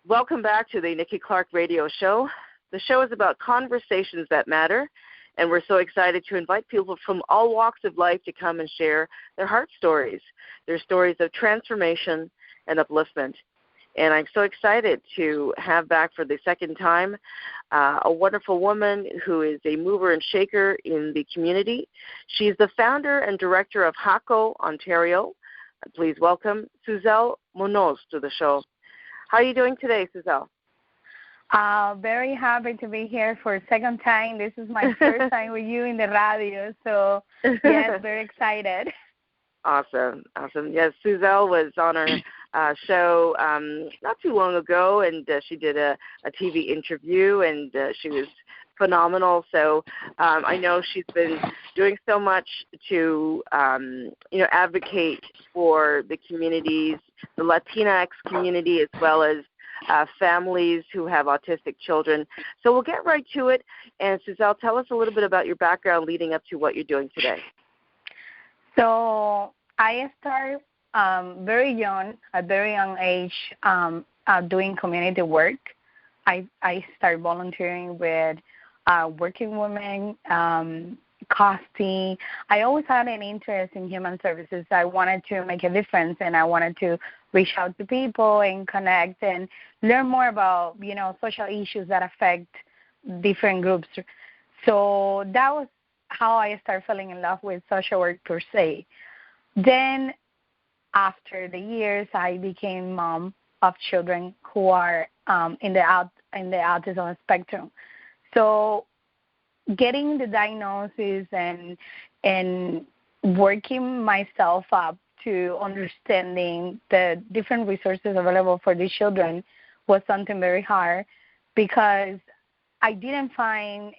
Welcome back to the Nikki Clarke Radio Show. The show is about conversations that matter, and we're so excited to invite people from all walks of life to come and share their heart stories, their stories of transformation and upliftment. And I'm so excited to have back for the second time a wonderful woman who is a mover and shaker in the community. She's the founder and director of HAACO Ontario. Please welcome Susel Munoz to the show. How are you doing today, Susel? Very happy to be here for a second time. This is my first time with you in the radio, so yes, very excited. Awesome. Yes, Susel was on our show not too long ago, and she did a TV interview, and she was phenomenal. So I know she's been doing so much to, advocate for the communities, the Latinx community, as well as families who have autistic children. So we'll get right to it. And Susel, tell us a little bit about your background leading up to what you're doing today. So I started at very young age, doing community work. I started volunteering with working women, costing. I always had an interest in human services. I wanted to make a difference, and I wanted to reach out to people and connect and learn more about, social issues that affect different groups. So that was how I started falling in love with social work per se. Then after the years, I became mom of children who are in the autism spectrum. So getting the diagnosis and working myself up to understanding the different resources available for these children was something very hard, because I didn't find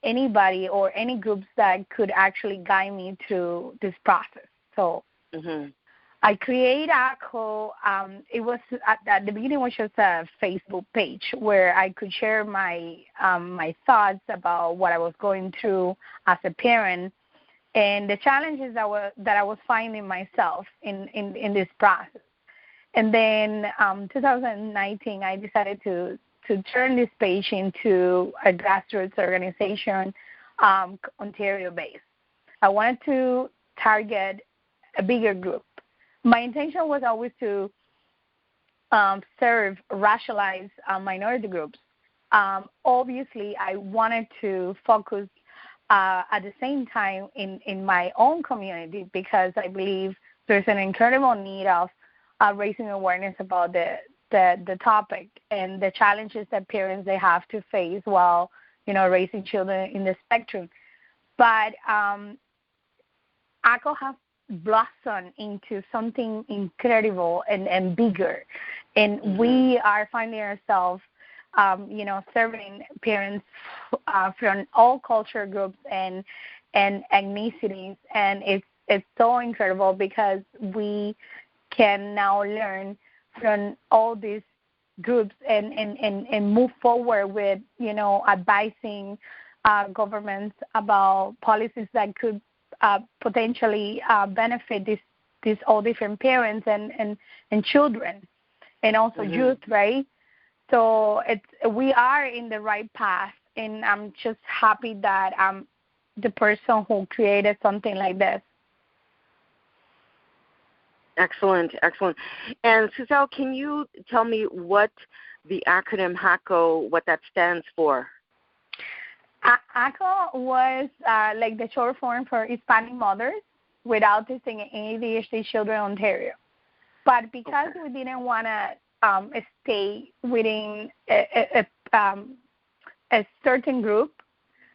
anybody or any groups that could actually guide me through this process. So I created HAACO. It was at the beginning was just a Facebook page where I could share my thoughts about what I was going through as a parent and the challenges that I was finding myself in this process. And then 2019, I decided to turn this page into a grassroots organization, Ontario-based. I wanted to target a bigger group. My intention was always to serve racialized minority groups. Obviously, I wanted to focus at the same time in my own community, because I believe there's an incredible need of raising awareness about the topic and the challenges that parents they have to face while raising children in the spectrum. But HAACO has blossom into something incredible and bigger, and we are finding ourselves serving parents from all culture groups and ethnicities, and it's so incredible because we can now learn from all these groups and move forward with advising governments about policies that could potentially benefit these all different parents and children, and also youth, right? So we are in the right path, and I'm just happy that I'm the person who created something like this. Excellent. And Susel, can you tell me what the acronym HAACO, what that stands for? HAACO was like the short form for Hispanic mothers with autistic and ADHD children in Ontario. But because we didn't want to stay within a certain group,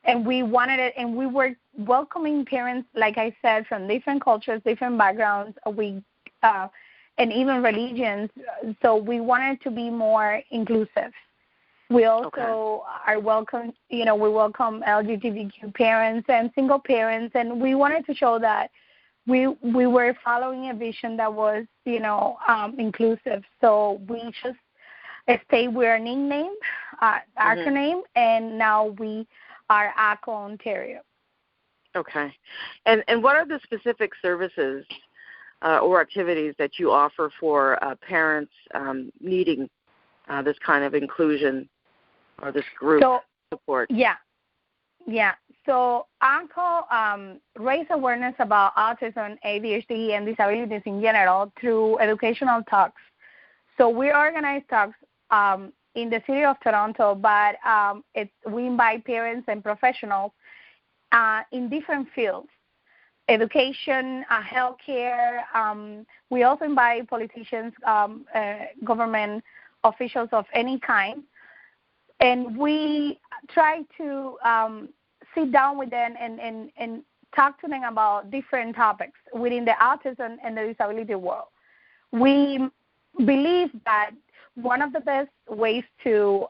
and we wanted it, and we were welcoming parents, like I said, from different cultures, different backgrounds, and even religions. So we wanted to be more inclusive. We also are welcome, we welcome LGBTQ parents and single parents, and we wanted to show that we were following a vision that was, inclusive. So we just stayed with our nickname, acronym, and now we are HAACO Ontario. Okay. And what are the specific services or activities that you offer for parents needing this kind of inclusion or this group support? Yeah. So HAACO raise awareness about autism, ADHD, and disabilities in general through educational talks. So we organize talks in the city of Toronto, but we invite parents and professionals in different fields: education, healthcare. We also invite politicians, government officials of any kind, and we try to sit down with them and talk to them about different topics within the autism and the disability world. We believe that one of the best ways to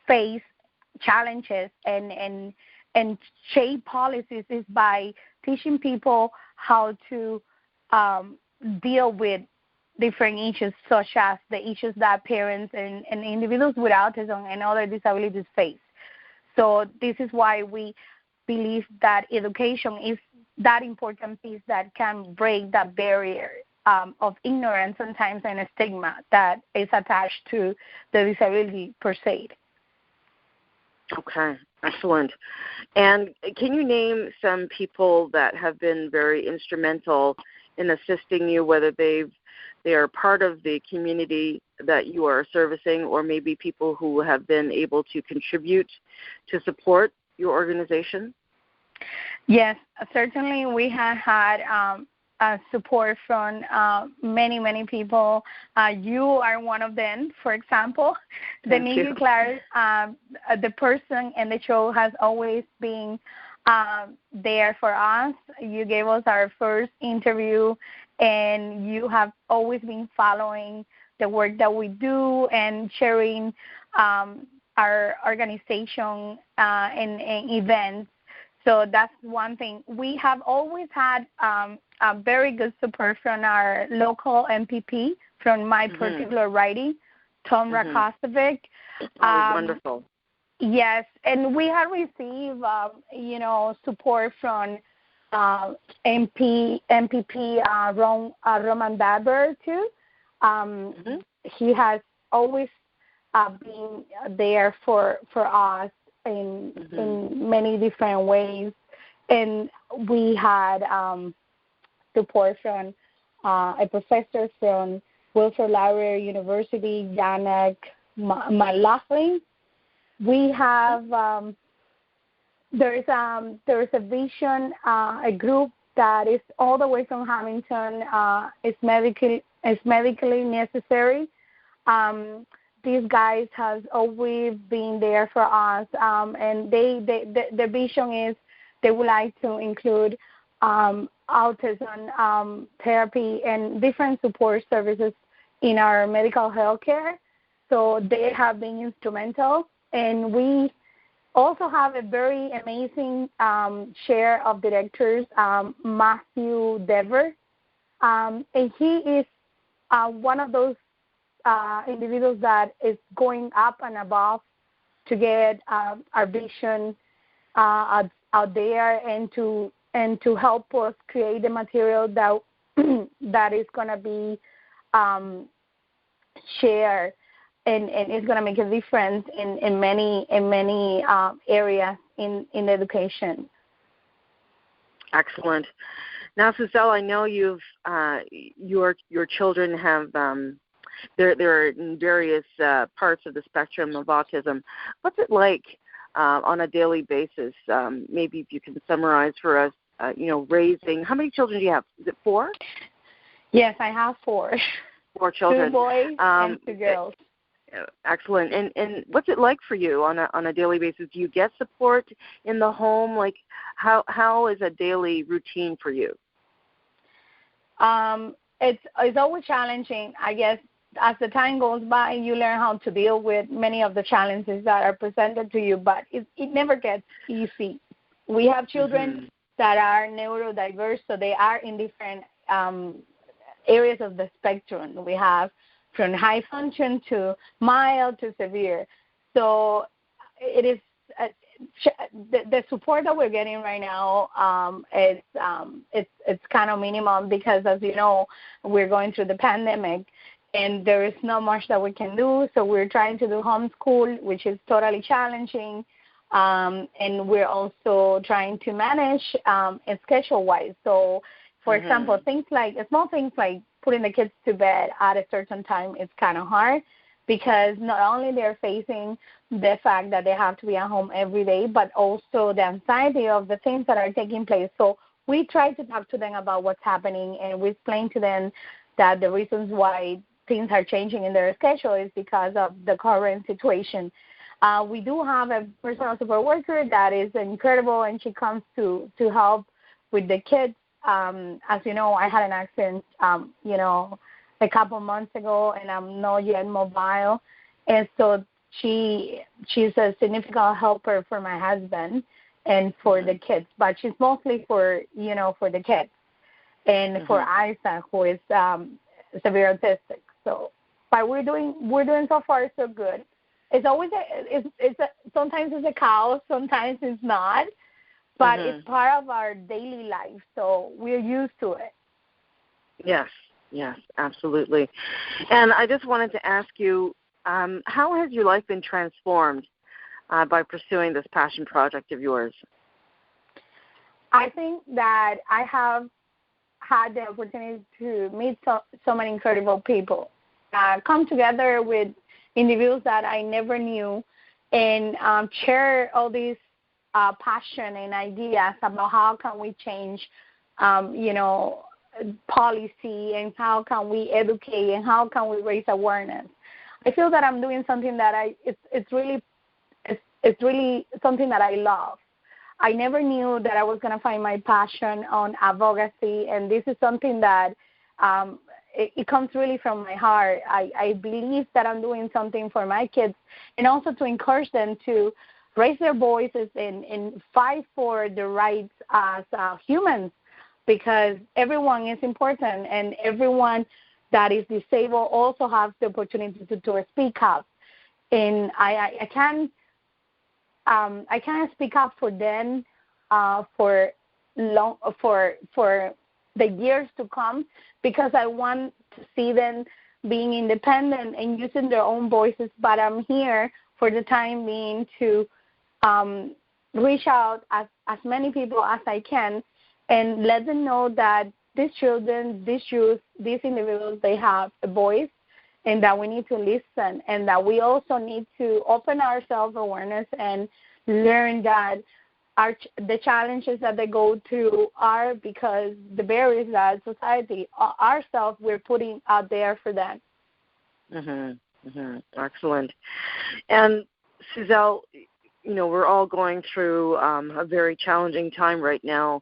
face challenges and shape policies is by teaching people how to deal with different issues, such as the issues that parents and individuals with autism and other disabilities face. So this is why we believe that education is that important piece that can break that barrier of ignorance sometimes and a stigma that is attached to the disability per se. Okay, excellent. And can you name some people that have been very instrumental in assisting you, whether they are part of the community that you are servicing, or maybe people who have been able to contribute to support your organization? Yes, certainly we have had support from many people. You are one of them, for example. The Nikki Clarke, the person in the show has always been there for us. You gave us our first interview, and you have always been following the work that we do and sharing our organization and events. So that's one thing. We have always had a very good support from our local MPP, from my particular riding, Tom Rakostovic. Wonderful. Yes, and we have received, support from MPP Roman Barber too. He has always been there for us in many different ways, and we had support from a professor from Wilfrid Laurier University, Janek Malachlin. We have there's a vision, a group that is all the way from Hamilton. Is medically necessary. These guys has always been there for us, and the vision is they would like to include autism therapy and different support services in our medical health care. So they have been instrumental, and we also have a very amazing chair of directors, Matthew Dever, and he is one of those individuals that is going up and above to get our vision out there and to help us create the material that that is going to be shared and it's going to make a difference in many areas in education. Excellent. Now, Susel, I know you've your children have they're in various parts of the spectrum of autism. What's it like on a daily basis? Maybe if you can summarize for us, raising. How many children do you have? Is it 4? Yes, I have 4. 4 children. 2 boys and 2 girls. Excellent. And what's it like for you on a daily basis? Do you get support in the home? Like, how is a daily routine for you? It's always challenging, I guess. As the time goes by, you learn how to deal with many of the challenges that are presented to you, but it never gets easy. We have children that are neurodiverse, so they are in different areas of the spectrum. We have from high function to mild to severe. So it is the support that we're getting right now. It's kind of minimum because, as you know, we're going through the pandemic. and there is not much that we can do. So we're trying to do homeschool, which is totally challenging. And we're also trying to manage schedule-wise. So, for example, small things like putting the kids to bed at a certain time is kind of hard, because not only they're facing the fact that they have to be at home every day, but also the anxiety of the things that are taking place. So we try to talk to them about what's happening, and we explain to them that the reasons why things are changing in their schedule is because of the current situation. We do have a personal support worker that is incredible, and she comes to help with the kids. As you know, I had an accident, a couple months ago, and I'm not yet mobile. And so she's a significant helper for my husband and for the kids, but she's mostly for the kids and for Isa, who is severe autistic. So, but we're doing so far so good. It's always sometimes it's a chaos, sometimes it's not, but it's part of our daily life, so we're used to it. Yes, absolutely. And I just wanted to ask you, how has your life been transformed by pursuing this passion project of yours? I think that I have had the opportunity to meet so many incredible people, come together with individuals that I never knew, and share all these passion and ideas about how can we change, policy, and how can we educate, and how can we raise awareness. I feel that I'm doing something that it's really something that I love. I never knew that I was going to find my passion on advocacy, and this is something that it comes really from my heart. I believe that I'm doing something for my kids, and also to encourage them to raise their voices and fight for the rights as humans, because everyone is important, and everyone that is disabled also has the opportunity to speak up. And I can't speak up for them for the years to come, because I want to see them being independent and using their own voices. But I'm here for the time being to reach out as many people as I can and let them know that these children, these youth, these individuals, they have a voice, and that we need to listen, and that we also need to open our self-awareness and learn that the challenges that they go through are because the barriers that society, ourselves, we're putting out there for them. Excellent. And Susel, we're all going through a very challenging time right now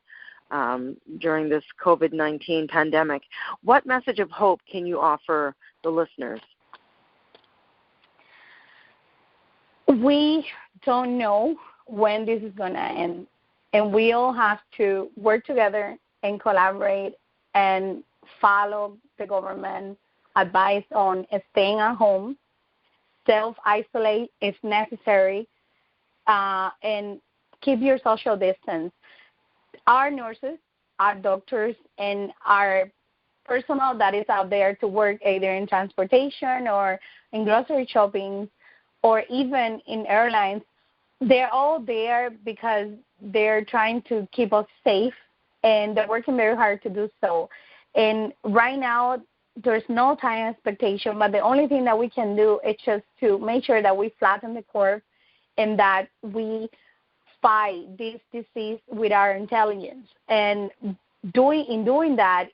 during this COVID-19 pandemic. What message of hope can you offer the listeners? We don't know when this is going to end, and we all have to work together and collaborate and follow the government advice on staying at home, self-isolate if necessary, and keep your social distance. Our nurses, our doctors, and our personnel that is out there to work either in transportation or in grocery shopping or even in airlines, they're all there because they're trying to keep us safe, and they're working very hard to do so. And right now, there's no time expectation, but the only thing that we can do is just to make sure that we flatten the curve and that we fight this disease with our intelligence. And in doing that,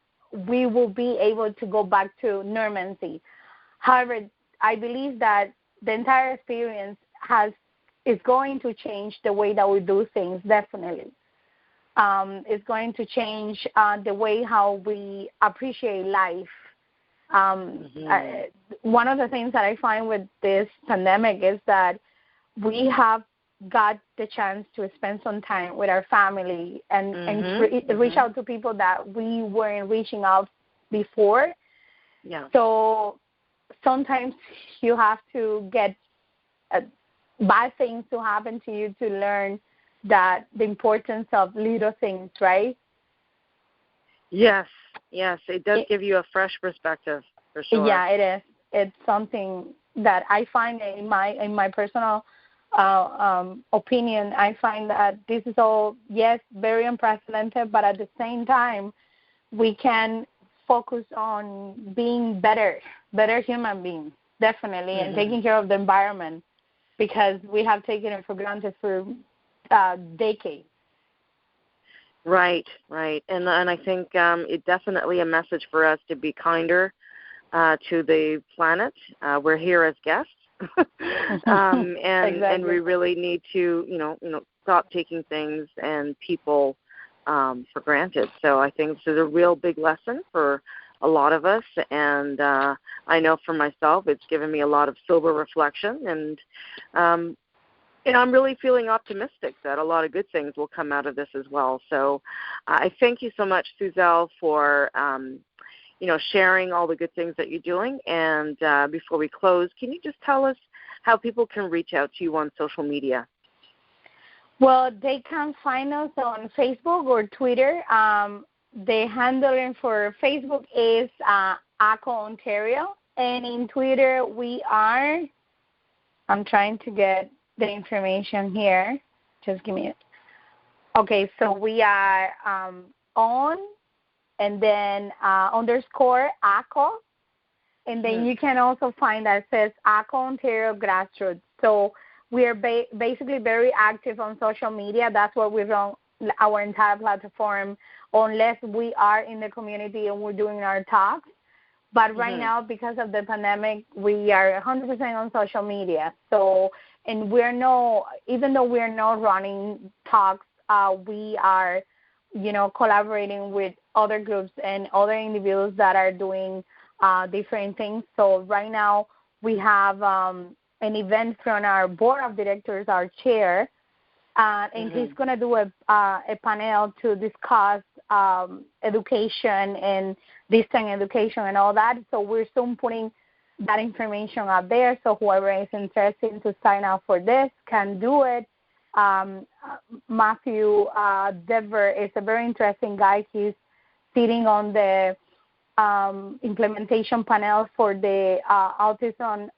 we will be able to go back to normalcy. However, I believe that the entire experience is going to change the way that we do things, definitely. It's going to change the way how we appreciate life. One of the things that I find with this pandemic is that we have got the chance to spend some time with our family and reach out to people that we weren't reaching out before. Yeah. So sometimes you have to get bad things to happen to you to learn that the importance of little things, right? Yes, it does give you a fresh perspective, for sure. Yeah, it is. It's something that I find in my personal opinion, I find that this is all, yes, very unprecedented, but at the same time, we can focus on being better human beings, definitely, and taking care of the environment, because we have taken it for granted for decades. Right. And I think it's definitely a message for us to be kinder to the planet. We're here as guests. And exactly. And we really need to, stop taking things and people for granted. So I think this is a real big lesson for a lot of us, and I know for myself it's given me a lot of sober reflection, and I'm really feeling optimistic that a lot of good things will come out of this as well. So I thank you so much, Susel, for sharing all the good things that you're doing. And before we close, can you just tell us how people can reach out to you on social media? Well, they can find us on Facebook or Twitter. The handling for Facebook is HAACO Ontario, and in Twitter we are, I'm trying to get the information here. Just give me it. Okay, so we are on, and then underscore HAACO, and then you can also find that says HAACO Ontario Grassroots. So we are basically very active on social media. That's what we run our entire platform, unless we are in the community and we're doing our talks. But right now, because of the pandemic, we are 100% on social media. So, and even though we're not running talks, we are, collaborating with other groups and other individuals that are doing different things. So right now we have an event from our board of directors, our chair, and he's going to do a panel to discuss education and distance education and all that. So we're soon putting that information out there. So whoever is interested to sign up for this can do it. Matthew Dever is a very interesting guy. He's sitting on the implementation panel for the Autism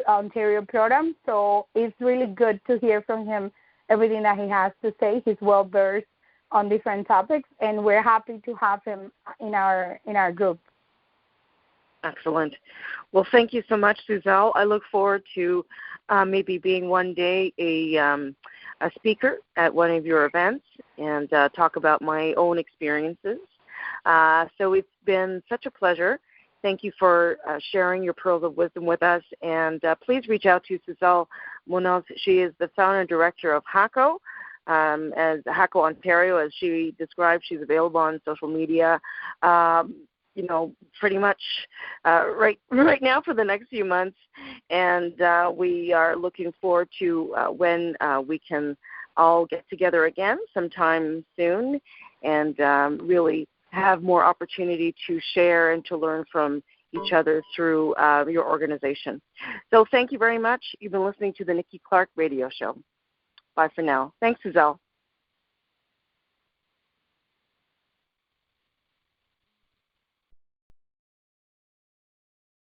Ontario program. So it's really good to hear from him everything that he has to say. He's well versed on different topics, and we're happy to have him in our group. Excellent. Well, thank you so much, Susel. I look forward to maybe being one day a speaker at one of your events and talk about my own experiences. So it's been such a pleasure. Thank you for sharing your pearls of wisdom with us. And please reach out to Susel Munoz. She is the founder and director of HAACO, as HAACO Ontario, as she described. She's available on social media, pretty much right now for the next few months. And we are looking forward to when we can all get together again sometime soon and really have more opportunity to share and to learn from each other through your organization. So thank you very much. You've been listening to the Nikki Clarke Radio Show. Bye for now. Thanks, Susel.